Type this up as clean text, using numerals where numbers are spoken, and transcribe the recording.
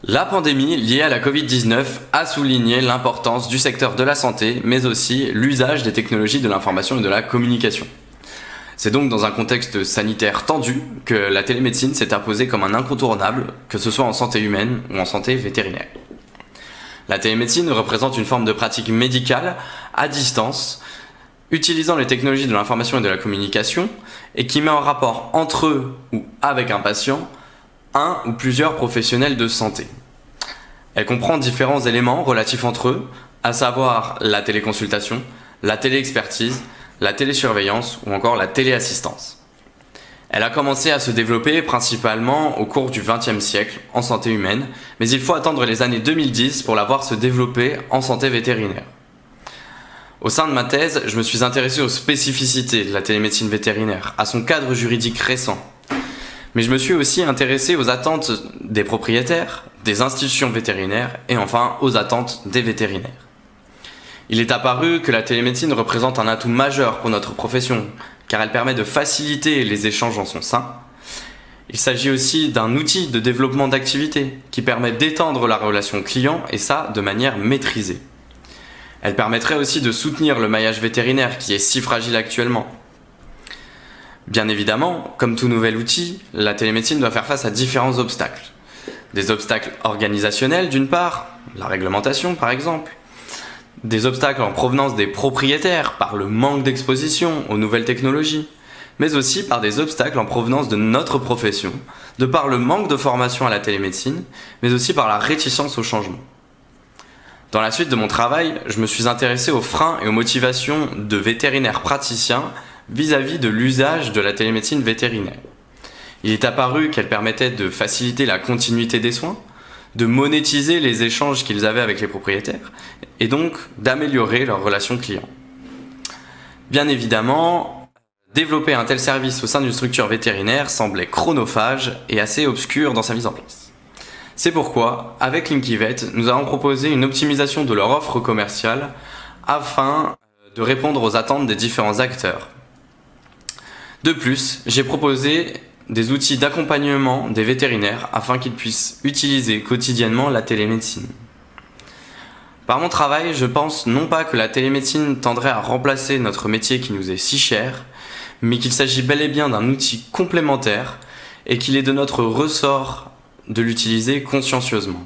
La pandémie liée à la Covid-19 a souligné l'importance du secteur de la santé, mais aussi l'usage des technologies de l'information et de la communication. C'est donc dans un contexte sanitaire tendu que la télémédecine s'est imposée comme un incontournable, que ce soit en santé humaine ou en santé vétérinaire. La télémédecine représente une forme de pratique médicale à distance, utilisant les technologies de l'information et de la communication, et qui met en rapport entre eux ou avec un patient un ou plusieurs professionnels de santé. Elle comprend différents éléments relatifs entre eux, à savoir la téléconsultation, la téléexpertise, la télésurveillance ou encore la téléassistance. Elle a commencé à se développer principalement au cours du XXe siècle en santé humaine, mais il faut attendre les années 2010 pour la voir se développer en santé vétérinaire. Au sein de ma thèse, je me suis intéressé aux spécificités de la télémédecine vétérinaire, à son cadre juridique récent. Mais je me suis aussi intéressé aux attentes des propriétaires, des institutions vétérinaires et enfin aux attentes des vétérinaires. Il est apparu que la télémédecine représente un atout majeur pour notre profession, car elle permet de faciliter les échanges en son sein. Il s'agit aussi d'un outil de développement d'activité qui permet d'étendre la relation client et ça de manière maîtrisée. Elle permettrait aussi de soutenir le maillage vétérinaire qui est si fragile actuellement. Bien évidemment, comme tout nouvel outil, la télémédecine doit faire face à différents obstacles. Des obstacles organisationnels d'une part, la réglementation par exemple, des obstacles en provenance des propriétaires par le manque d'exposition aux nouvelles technologies, mais aussi par des obstacles en provenance de notre profession, de par le manque de formation à la télémédecine, mais aussi par la réticence au changement. Dans la suite de mon travail, je me suis intéressé aux freins et aux motivations de vétérinaires praticiens vis-à-vis de l'usage de la télémédecine vétérinaire. Il est apparu qu'elle permettait de faciliter la continuité des soins, de monétiser les échanges qu'ils avaient avec les propriétaires, et donc d'améliorer leur relation client. Bien évidemment, développer un tel service au sein d'une structure vétérinaire semblait chronophage et assez obscur dans sa mise en place. C'est pourquoi, avec Linkivet, nous avons proposé une optimisation de leur offre commerciale afin de répondre aux attentes des différents acteurs. De plus, j'ai proposé des outils d'accompagnement des vétérinaires afin qu'ils puissent utiliser quotidiennement la télémédecine. Par mon travail, je pense non pas que la télémédecine tendrait à remplacer notre métier qui nous est si cher, mais qu'il s'agit bel et bien d'un outil complémentaire et qu'il est de notre ressort de l'utiliser consciencieusement.